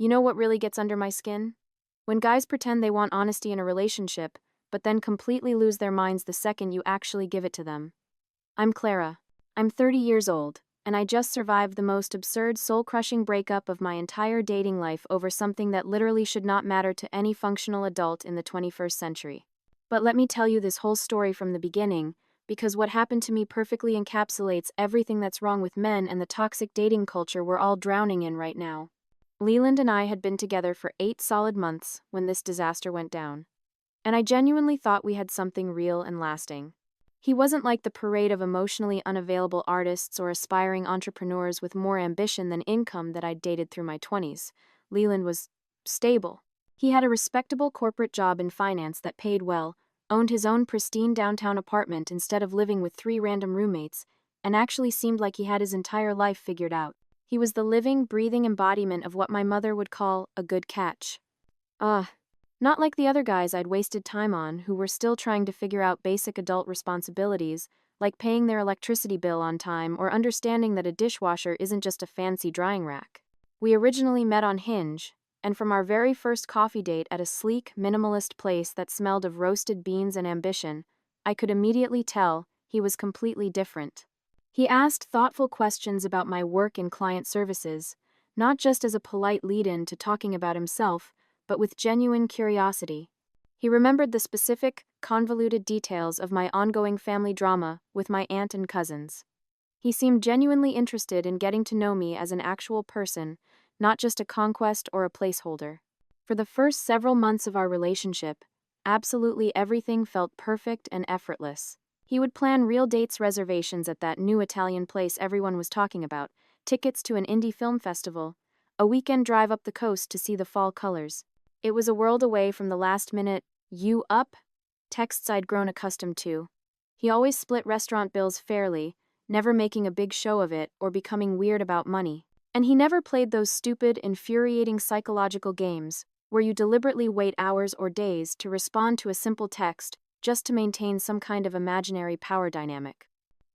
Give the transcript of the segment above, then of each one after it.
You know what really gets under my skin? When guys pretend they want honesty in a relationship, but then completely lose their minds the second you actually give it to them. I'm Clara. I'm 30 years old, and I just survived the most absurd, soul-crushing breakup of my entire dating life over something that literally should not matter to any functional adult in the 21st century. But let me tell you this whole story from the beginning, because what happened to me perfectly encapsulates everything that's wrong with men and the toxic dating culture we're all drowning in right now. Leland and I had been together for 8 solid months when this disaster went down. And I genuinely thought we had something real and lasting. He wasn't like the parade of emotionally unavailable artists or aspiring entrepreneurs with more ambition than income that I'd dated through my 20s. Leland was stable. He had a respectable corporate job in finance that paid well, owned his own pristine downtown apartment instead of living with 3 random roommates, and actually seemed like he had his entire life figured out. He was the living, breathing embodiment of what my mother would call a good catch. Not like the other guys I'd wasted time on who were still trying to figure out basic adult responsibilities, like paying their electricity bill on time or understanding that a dishwasher isn't just a fancy drying rack. We originally met on Hinge, and from our very first coffee date at a sleek, minimalist place that smelled of roasted beans and ambition, I could immediately tell he was completely different. He asked thoughtful questions about my work in client services, not just as a polite lead-in to talking about himself, but with genuine curiosity. He remembered the specific, convoluted details of my ongoing family drama with my aunt and cousins. He seemed genuinely interested in getting to know me as an actual person, not just a conquest or a placeholder. For the first several months of our relationship, absolutely everything felt perfect and effortless. He would plan real dates reservations at that new Italian place everyone was talking about, tickets to an indie film festival, a weekend drive up the coast to see the fall colors. It was a world away from the last-minute, "You up?" texts I'd grown accustomed to. He always split restaurant bills fairly, never making a big show of it or becoming weird about money. And he never played those stupid, infuriating psychological games, where you deliberately wait hours or days to respond to a simple text just to maintain some kind of imaginary power dynamic.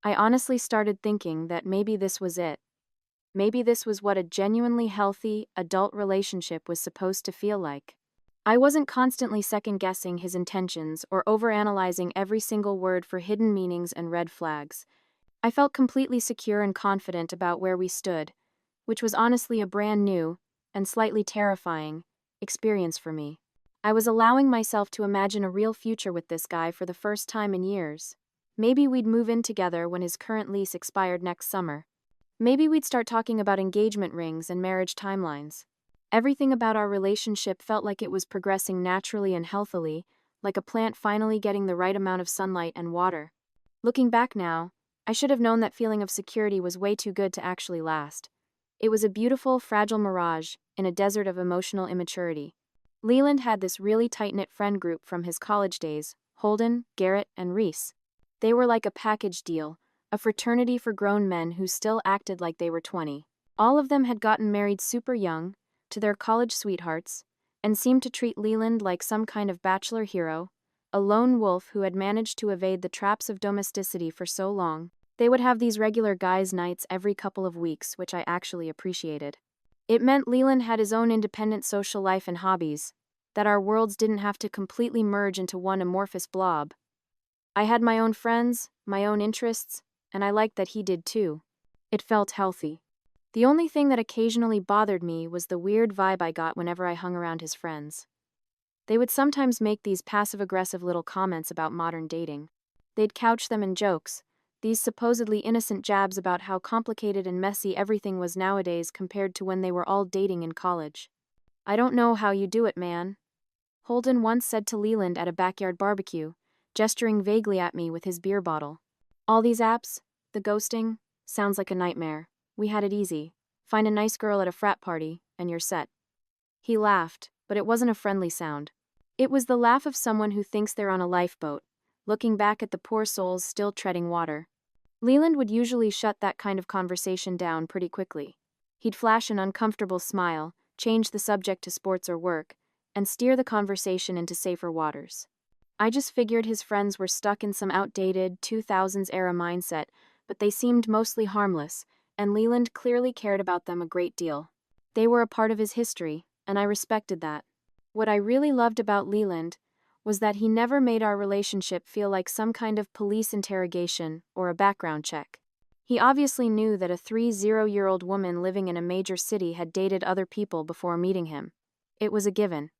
I honestly started thinking that maybe this was it. Maybe this was what a genuinely healthy, adult relationship was supposed to feel like. I wasn't constantly second-guessing his intentions or overanalyzing every single word for hidden meanings and red flags. I felt completely secure and confident about where we stood, which was honestly a brand new, and slightly terrifying, experience for me. I was allowing myself to imagine a real future with this guy for the first time in years. Maybe we'd move in together when his current lease expired next summer. Maybe we'd start talking about engagement rings and marriage timelines. Everything about our relationship felt like it was progressing naturally and healthily, like a plant finally getting the right amount of sunlight and water. Looking back now, I should have known that feeling of security was way too good to actually last. It was a beautiful, fragile mirage in a desert of emotional immaturity. Leland had this really tight-knit friend group from his college days, Holden, Garrett, and Reese. They were like a package deal, a fraternity for grown men who still acted like they were 20. All of them had gotten married super young, to their college sweethearts, and seemed to treat Leland like some kind of bachelor hero, a lone wolf who had managed to evade the traps of domesticity for so long. They would have these regular guys' nights every couple of weeks, which I actually appreciated. It meant Leland had his own independent social life and hobbies, that our worlds didn't have to completely merge into one amorphous blob. I had my own friends, my own interests, and I liked that he did too. It felt healthy. The only thing that occasionally bothered me was the weird vibe I got whenever I hung around his friends. They would sometimes make these passive-aggressive little comments about modern dating. They'd couch them in jokes, these supposedly innocent jabs about how complicated and messy everything was nowadays compared to when they were all dating in college. "I don't know how you do it, man," Holden once said to Leland at a backyard barbecue, gesturing vaguely at me with his beer bottle. "All these apps, the ghosting, sounds like a nightmare. We had it easy. Find a nice girl at a frat party, and you're set." He laughed, but it wasn't a friendly sound. It was the laugh of someone who thinks they're on a lifeboat, looking back at the poor souls still treading water. Leland would usually shut that kind of conversation down pretty quickly. He'd flash an uncomfortable smile, change the subject to sports or work, and steer the conversation into safer waters. I just figured his friends were stuck in some outdated 2000s-era mindset, but they seemed mostly harmless, and Leland clearly cared about them a great deal. They were a part of his history, and I respected that. What I really loved about Leland was that he never made our relationship feel like some kind of police interrogation or a background check. He obviously knew that a 30-year-old woman living in a major city had dated other people before meeting him. It was a given.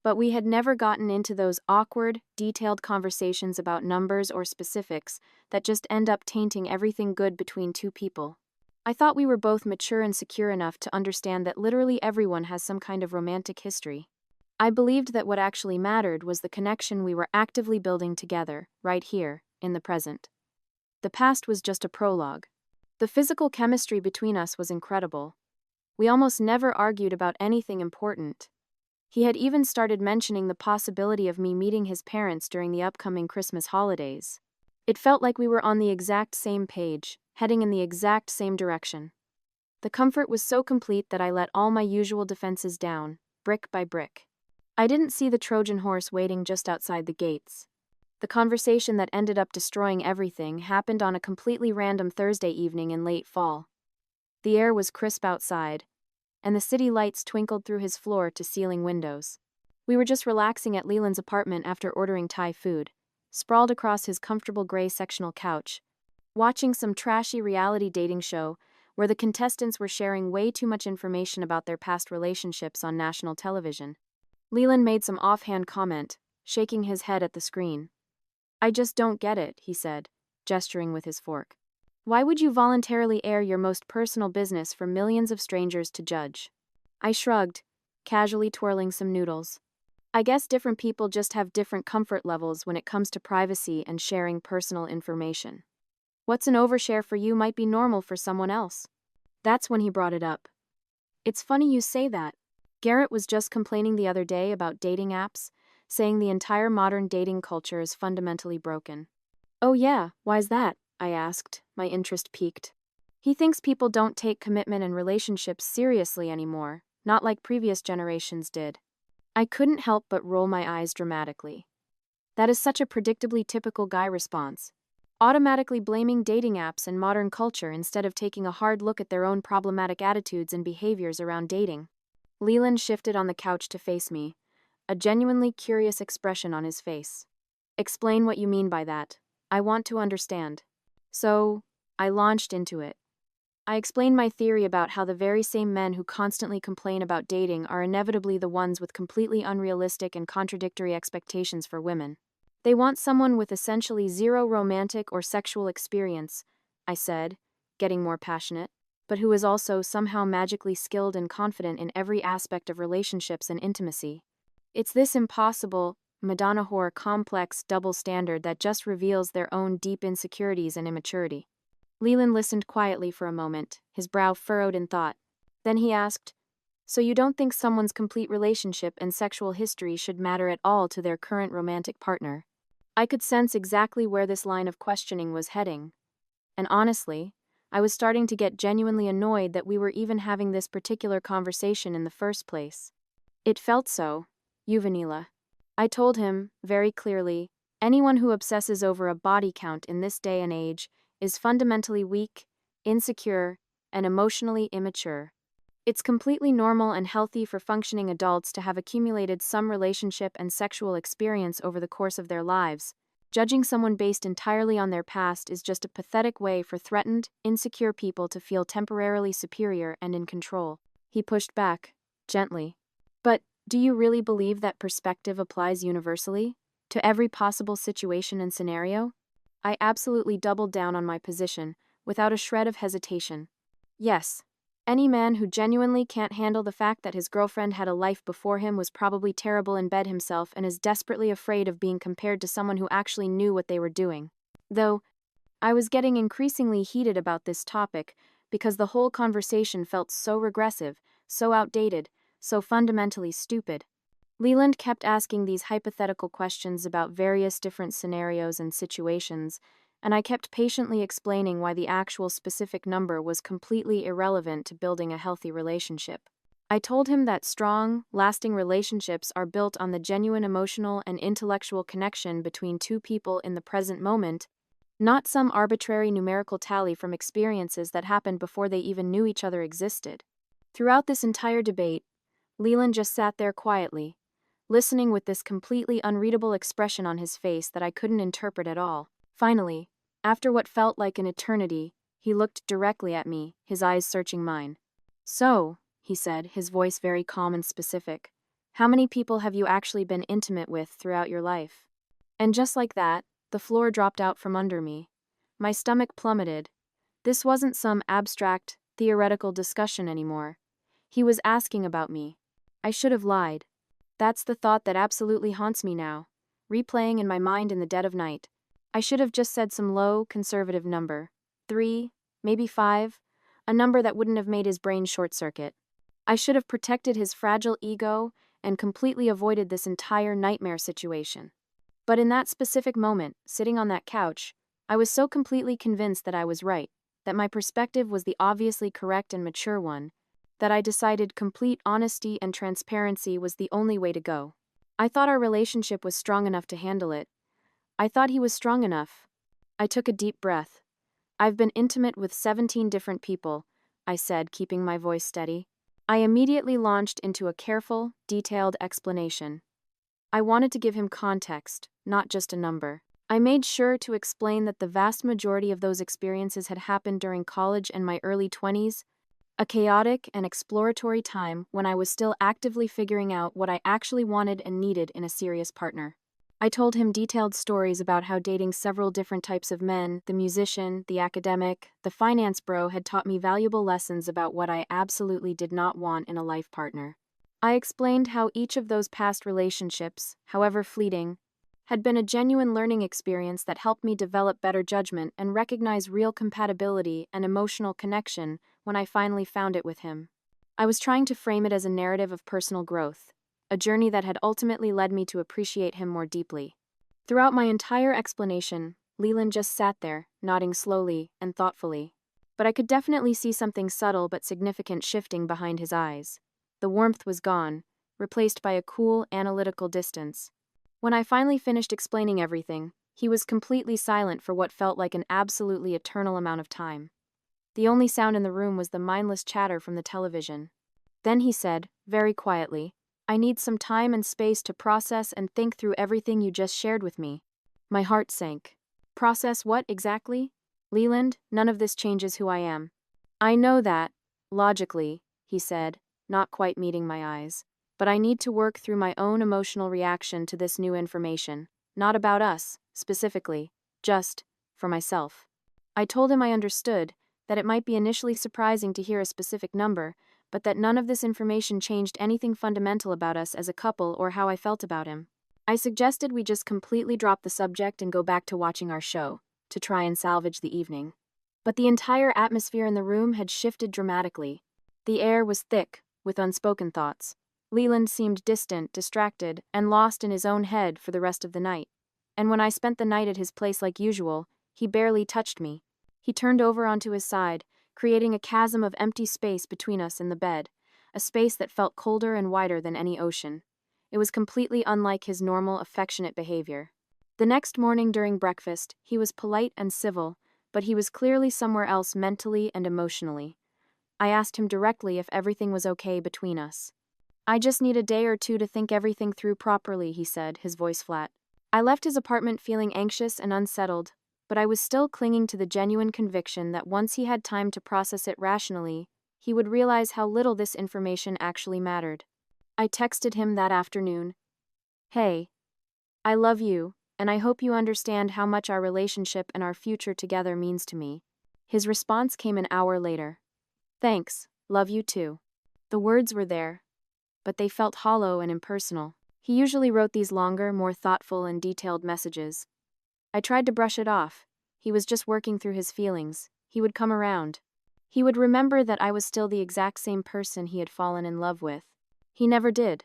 But we had never gotten into those awkward, detailed conversations about numbers or specifics that just end up tainting everything good between two people. I thought we were both mature and secure enough to understand that literally everyone has some kind of romantic history. I believed that what actually mattered was the connection we were actively building together, right here, in the present. The past was just a prologue. The physical chemistry between us was incredible. We almost never argued about anything important. He had even started mentioning the possibility of me meeting his parents during the upcoming Christmas holidays. It felt like we were on the exact same page, heading in the exact same direction. The comfort was so complete that I let all my usual defenses down, brick by brick. I didn't see the Trojan horse waiting just outside the gates. The conversation that ended up destroying everything happened on a completely random Thursday evening in late fall. The air was crisp outside, and the city lights twinkled through his floor-to-ceiling windows. We were just relaxing at Leland's apartment after ordering Thai food, sprawled across his comfortable gray sectional couch, watching some trashy reality dating show where the contestants were sharing way too much information about their past relationships on national television. Leland made some offhand comment, shaking his head at the screen. "I just don't get it," he said, gesturing with his fork. "Why would you voluntarily air your most personal business for millions of strangers to judge?" I shrugged, casually twirling some noodles. I guess different people just have different comfort levels when it comes to privacy and sharing personal information. What's an overshare for you might be normal for someone else. That's when he brought it up. "It's funny you say that. Garrett was just complaining the other day about dating apps, saying the entire modern dating culture is fundamentally broken." "Oh yeah, why's that?" I asked, my interest piqued. "He thinks people don't take commitment and relationships seriously anymore, not like previous generations did." I couldn't help but roll my eyes dramatically. That is such a predictably typical guy response. Automatically blaming dating apps and modern culture instead of taking a hard look at their own problematic attitudes and behaviors around dating. Leland shifted on the couch to face me, a genuinely curious expression on his face. "Explain what you mean by that. I want to understand." So, I launched into it. I explained my theory about how the very same men who constantly complain about dating are inevitably the ones with completely unrealistic and contradictory expectations for women. They want someone with essentially zero romantic or sexual experience, I said, getting more passionate, but who is also somehow magically skilled and confident in every aspect of relationships and intimacy. It's this impossible, Madonna whore complex double standard that just reveals their own deep insecurities and immaturity. Leland listened quietly for a moment, his brow furrowed in thought. Then he asked, "So you don't think someone's complete relationship and sexual history should matter at all to their current romantic partner?" I could sense exactly where this line of questioning was heading. And honestly, I was starting to get genuinely annoyed that we were even having this particular conversation in the first place. It felt so, Juvenila. I told him, very clearly, anyone who obsesses over a body count in this day and age is fundamentally weak, insecure, and emotionally immature. It's completely normal and healthy for functioning adults to have accumulated some relationship and sexual experience over the course of their lives. Judging someone based entirely on their past is just a pathetic way for threatened, insecure people to feel temporarily superior and in control. He pushed back, gently. "But, do you really believe that perspective applies universally, to every possible situation and scenario?" I absolutely doubled down on my position, without a shred of hesitation. "Yes. Any man who genuinely can't handle the fact that his girlfriend had a life before him was probably terrible in bed himself and is desperately afraid of being compared to someone who actually knew what they were doing." Though, I was getting increasingly heated about this topic because the whole conversation felt so regressive, so outdated, so fundamentally stupid. Leland kept asking these hypothetical questions about various different scenarios and situations, and I kept patiently explaining why the actual specific number was completely irrelevant to building a healthy relationship. I told him that strong, lasting relationships are built on the genuine emotional and intellectual connection between two people in the present moment, not some arbitrary numerical tally from experiences that happened before they even knew each other existed. Throughout this entire debate, Leland just sat there quietly, listening with this completely unreadable expression on his face that I couldn't interpret at all. Finally, after what felt like an eternity, he looked directly at me, his eyes searching mine. "So," he said, his voice very calm and specific, "how many people have you actually been intimate with throughout your life?" And just like that, the floor dropped out from under me. My stomach plummeted. This wasn't some abstract, theoretical discussion anymore. He was asking about me. I should have lied. That's the thought that absolutely haunts me now, replaying in my mind in the dead of night. I should have just said some low, conservative number. 3, maybe 5, a number that wouldn't have made his brain short-circuit. I should have protected his fragile ego and completely avoided this entire nightmare situation. But in that specific moment, sitting on that couch, I was so completely convinced that I was right, that my perspective was the obviously correct and mature one, that I decided complete honesty and transparency was the only way to go. I thought our relationship was strong enough to handle it. I thought he was strong enough. I took a deep breath. "I've been intimate with 17 different people," I said, keeping my voice steady. I immediately launched into a careful, detailed explanation. I wanted to give him context, not just a number. I made sure to explain that the vast majority of those experiences had happened during college and my early 20s, a chaotic and exploratory time when I was still actively figuring out what I actually wanted and needed in a serious partner. I told him detailed stories about how dating several different types of men, the musician, the academic, the finance bro, had taught me valuable lessons about what I absolutely did not want in a life partner. I explained how each of those past relationships, however fleeting, had been a genuine learning experience that helped me develop better judgment and recognize real compatibility and emotional connection when I finally found it with him. I was trying to frame it as a narrative of personal growth, a journey that had ultimately led me to appreciate him more deeply. Throughout my entire explanation, Leland just sat there, nodding slowly and thoughtfully. But I could definitely see something subtle but significant shifting behind his eyes. The warmth was gone, replaced by a cool, analytical distance. When I finally finished explaining everything, he was completely silent for what felt like an absolutely eternal amount of time. The only sound in the room was the mindless chatter from the television. Then he said, very quietly, "I need some time and space to process and think through everything you just shared with me." My heart sank. "Process what exactly?" "Leland, none of this changes who I am." "I know that, logically," he said, not quite meeting my eyes. "But I need to work through my own emotional reaction to this new information, not about us, specifically, just for myself." I told him I understood, that it might be initially surprising to hear a specific number, but that none of this information changed anything fundamental about us as a couple or how I felt about him. I suggested we just completely drop the subject and go back to watching our show, to try and salvage the evening. But the entire atmosphere in the room had shifted dramatically. The air was thick, with unspoken thoughts. Leland seemed distant, distracted, and lost in his own head for the rest of the night. And when I spent the night at his place like usual, he barely touched me. He turned over onto his side, creating a chasm of empty space between us and the bed, a space that felt colder and wider than any ocean. It was completely unlike his normal, affectionate behavior. The next morning during breakfast, he was polite and civil, but he was clearly somewhere else mentally and emotionally. I asked him directly if everything was okay between us. "I just need a day or two to think everything through properly," he said, his voice flat. I left his apartment feeling anxious and unsettled, but I was still clinging to the genuine conviction that once he had time to process it rationally, he would realize how little this information actually mattered. I texted him that afternoon. "Hey, I love you, and I hope you understand how much our relationship and our future together means to me." His response came an hour later. "Thanks, love you too." The words were there, but they felt hollow and impersonal. He usually wrote these longer, more thoughtful and detailed messages. I tried to brush it off. He was just working through his feelings. He would come around. He would remember that I was still the exact same person he had fallen in love with. He never did.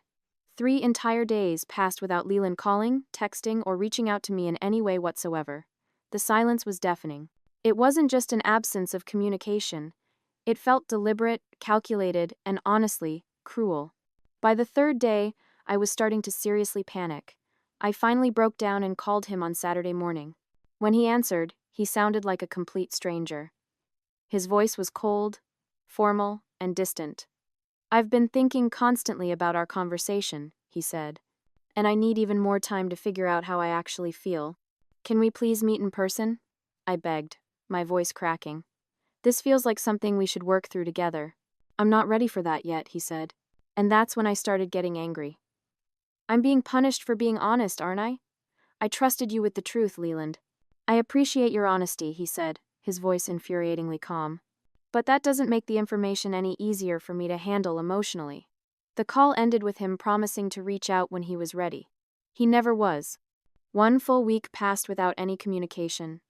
3 entire days passed without Leland calling, texting, or reaching out to me in any way whatsoever. The silence was deafening. It wasn't just an absence of communication. It felt deliberate, calculated, and honestly, cruel. By the 3rd day, I was starting to seriously panic. I finally broke down and called him on Saturday morning. When he answered, he sounded like a complete stranger. His voice was cold, formal, and distant. I've been thinking constantly about our conversation, he said, and I need even more time to figure out how I actually feel. Can we please meet in person? I begged, my voice cracking. This feels like something we should work through together. I'm not ready for that yet, he said. And that's when I started getting angry. I'm being punished for being honest, aren't I? I trusted you with the truth, Leland. I appreciate your honesty, he said, his voice infuriatingly calm. But that doesn't make the information any easier for me to handle emotionally. The call ended with him promising to reach out when he was ready. He never was. 1 full week passed without any communication.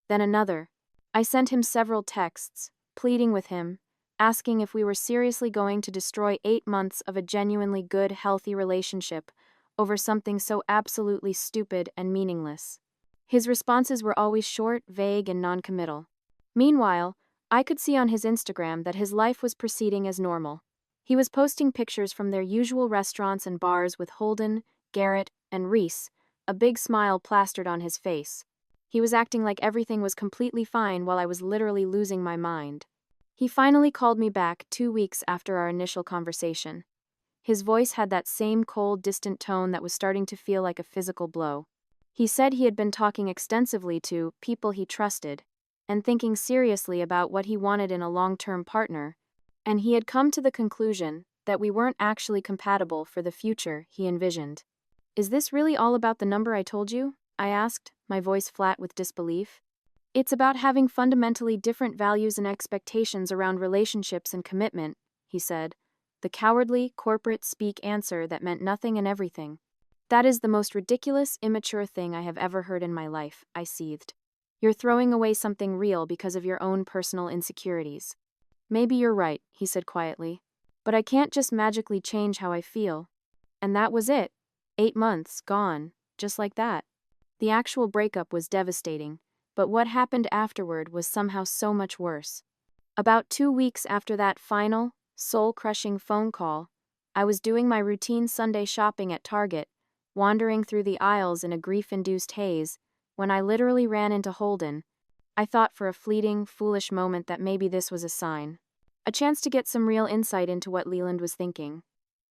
Then another. I sent him several texts, pleading with him, asking if we were seriously going to destroy 8 months of a genuinely good, healthy relationship over something so absolutely stupid and meaningless. His responses were always short, vague, and non-committal. Meanwhile, I could see on his Instagram that his life was proceeding as normal. He was posting pictures from their usual restaurants and bars with Holden, Garrett, and Reese, a big smile plastered on his face. He was acting like everything was completely fine while I was literally losing my mind. He finally called me back 2 weeks after our initial conversation. His voice had that same cold, distant tone that was starting to feel like a physical blow. He said he had been talking extensively to people he trusted, and thinking seriously about what he wanted in a long-term partner, and he had come to the conclusion that we weren't actually compatible for the future he envisioned. Is this really all about the number I told you? I asked, my voice flat with disbelief. It's about having fundamentally different values and expectations around relationships and commitment, he said, the cowardly, corporate speak answer that meant nothing and everything. That is the most ridiculous, immature thing I have ever heard in my life, I seethed. You're throwing away something real because of your own personal insecurities. Maybe you're right, he said quietly, but I can't just magically change how I feel. And that was it. 8 months, gone, just like that. The actual breakup was devastating, but what happened afterward was somehow so much worse. About 2 weeks after that final, soul-crushing phone call, I was doing my routine Sunday shopping at Target, wandering through the aisles in a grief-induced haze, when I literally ran into Holden. I thought for a fleeting, foolish moment that maybe this was a sign. A chance to get some real insight into what Leland was thinking.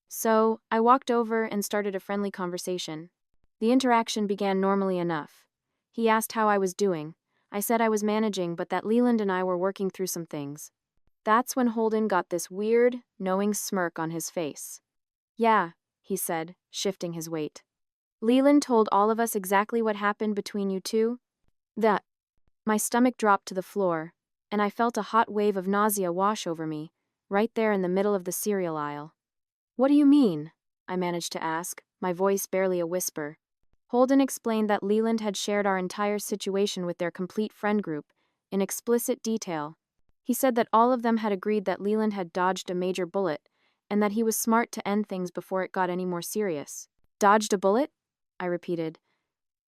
So, I walked over and started a friendly conversation. The interaction began normally enough. He asked how I was doing. I said I was managing, but that Leland and I were working through some things. That's when Holden got this weird, knowing smirk on his face. Yeah, he said, shifting his weight. Leland told all of us exactly what happened between you two? That. My stomach dropped to the floor, and I felt a hot wave of nausea wash over me, right there in the middle of the cereal aisle. What do you mean? I managed to ask, my voice barely a whisper. Holden explained that Leland had shared our entire situation with their complete friend group, in explicit detail. He said that all of them had agreed that Leland had dodged a major bullet, and that he was smart to end things before it got any more serious. Dodged a bullet? I repeated,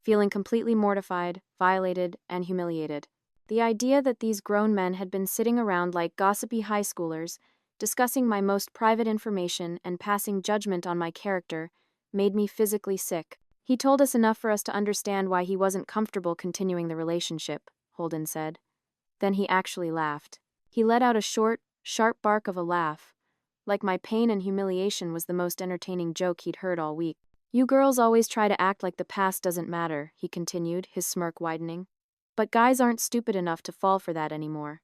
feeling completely mortified, violated, and humiliated. The idea that these grown men had been sitting around like gossipy high schoolers, discussing my most private information and passing judgment on my character, made me physically sick. He told us enough for us to understand why he wasn't comfortable continuing the relationship, Holden said. Then he actually laughed. He let out a short, sharp bark of a laugh, like my pain and humiliation was the most entertaining joke he'd heard all week. You girls always try to act like the past doesn't matter, he continued, his smirk widening. But guys aren't stupid enough to fall for that anymore.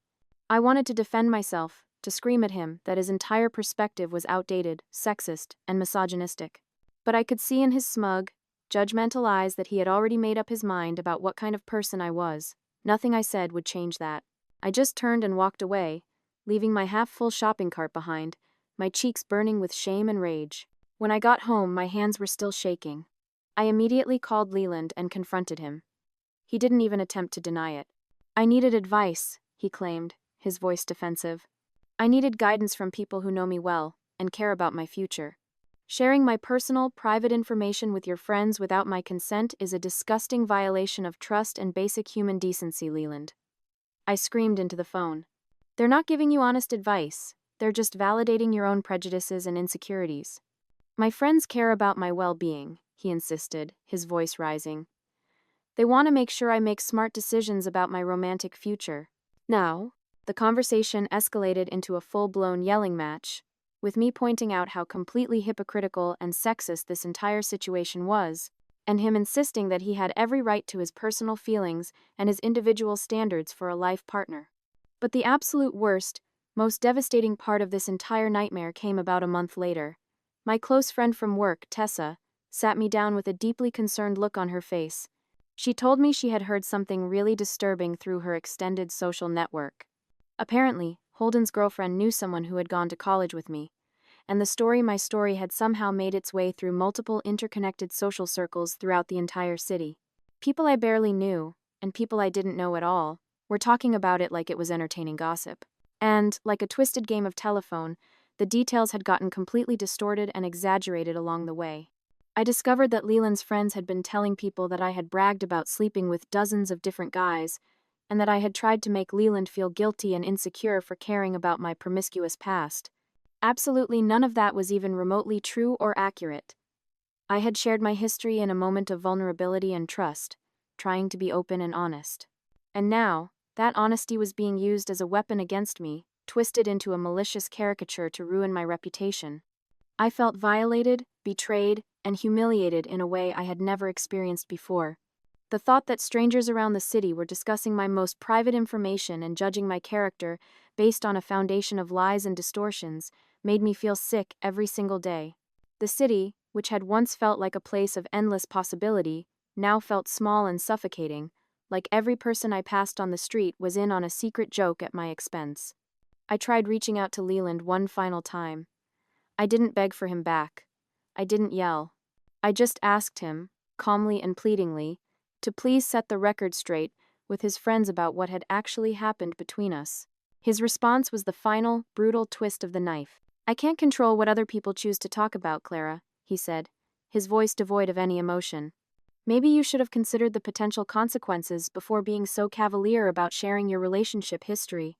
I wanted to defend myself, to scream at him that his entire perspective was outdated, sexist, and misogynistic. But I could see in his smug, judgmental eyes that he had already made up his mind about what kind of person I was. Nothing I said would change that. I just turned and walked away, leaving my half-full shopping cart behind, my cheeks burning with shame and rage. When I got home, my hands were still shaking. I immediately called Leland and confronted him. He didn't even attempt to deny it. I needed advice, he claimed, his voice defensive. I needed guidance from people who know me well and care about my future. Sharing my personal, private information with your friends without my consent is a disgusting violation of trust and basic human decency, Leland. I screamed into the phone. They're not giving you honest advice. They're just validating your own prejudices and insecurities. My friends care about my well-being, he insisted, his voice rising. They want to make sure I make smart decisions about my romantic future. Now, the conversation escalated into a full-blown yelling match. with me pointing out how completely hypocritical and sexist this entire situation was, and him insisting that he had every right to his personal feelings and his individual standards for a life partner. But the absolute worst, most devastating part of this entire nightmare came about a month later. My close friend from work, Tessa, sat me down with a deeply concerned look on her face. She told me she had heard something really disturbing through her extended social network. Apparently, Holden's girlfriend knew someone who had gone to college with me, and my story had somehow made its way through multiple interconnected social circles throughout the entire city. People I barely knew, and people I didn't know at all, were talking about it like it was entertaining gossip. And, like a twisted game of telephone, the details had gotten completely distorted and exaggerated along the way. I discovered that Leland's friends had been telling people that I had bragged about sleeping with dozens of different guys, and that I had tried to make Leland feel guilty and insecure for caring about my promiscuous past. Absolutely none of that was even remotely true or accurate. I had shared my history in a moment of vulnerability and trust, trying to be open and honest. And now, that honesty was being used as a weapon against me, twisted into a malicious caricature to ruin my reputation. I felt violated, betrayed, and humiliated in a way I had never experienced before. The thought that strangers around the city were discussing my most private information and judging my character based on a foundation of lies and distortions made me feel sick every single day. The city, which had once felt like a place of endless possibility, now felt small and suffocating, like every person I passed on the street was in on a secret joke at my expense. I tried reaching out to Leland one final time. I didn't beg for him back. I didn't yell. I just asked him, calmly and pleadingly, to please set the record straight with his friends about what had actually happened between us. His response was the final, brutal twist of the knife. "I can't control what other people choose to talk about, Clara," he said, his voice devoid of any emotion. "Maybe you should have considered the potential consequences before being so cavalier about sharing your relationship history."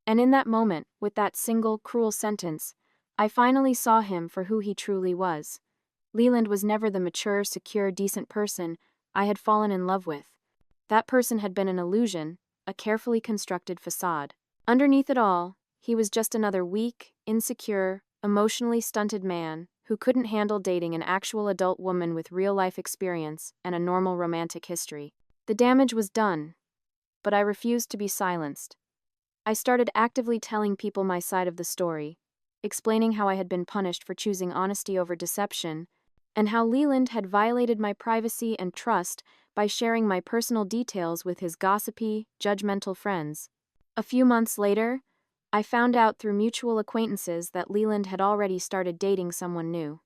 And in that moment, with that single, cruel sentence, I finally saw him for who he truly was. Leland was never the mature, secure, decent person I had fallen in love with. That person had been an illusion, a carefully constructed facade. Underneath it all, he was just another weak, insecure, emotionally stunted man who couldn't handle dating an actual adult woman with real-life experience and a normal romantic history. The damage was done, but I refused to be silenced. I started actively telling people my side of the story, explaining how I had been punished for choosing honesty over deception, and how Leland had violated my privacy and trust by sharing my personal details with his gossipy, judgmental friends. A few months later, I found out through mutual acquaintances that Leland had already started dating someone new.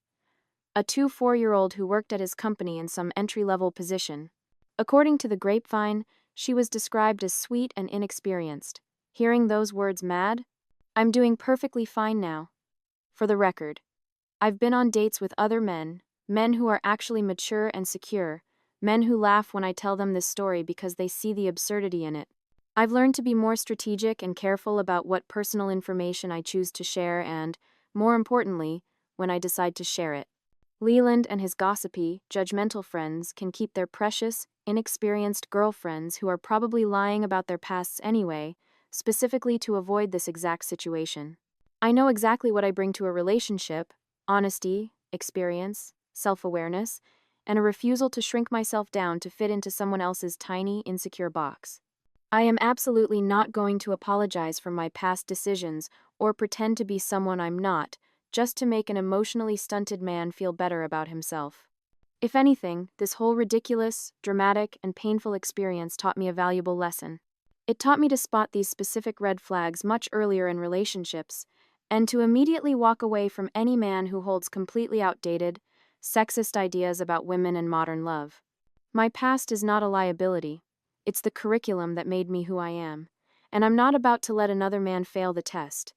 A 4-year-old who worked at his company in some entry-level position. According to the grapevine, she was described as sweet and inexperienced. Hearing those words mad? I'm doing perfectly fine now. For the record, I've been on dates with other men who are actually mature and secure, men who laugh when I tell them this story because they see the absurdity in it. I've learned to be more strategic and careful about what personal information I choose to share and, more importantly, when I decide to share it. Leland and his gossipy, judgmental friends can keep their precious, inexperienced girlfriends who are probably lying about their pasts anyway, specifically to avoid this exact situation. I know exactly what I bring to a relationship: honesty, experience, self-awareness, and a refusal to shrink myself down to fit into someone else's tiny, insecure box. I am absolutely not going to apologize for my past decisions or pretend to be someone I'm not, just to make an emotionally stunted man feel better about himself. If anything, this whole ridiculous, dramatic, and painful experience taught me a valuable lesson. It taught me to spot these specific red flags much earlier in relationships, and to immediately walk away from any man who holds completely outdated, sexist ideas about women and modern love. My past is not a liability. It's the curriculum that made me who I am, and I'm not about to let another man fail the test.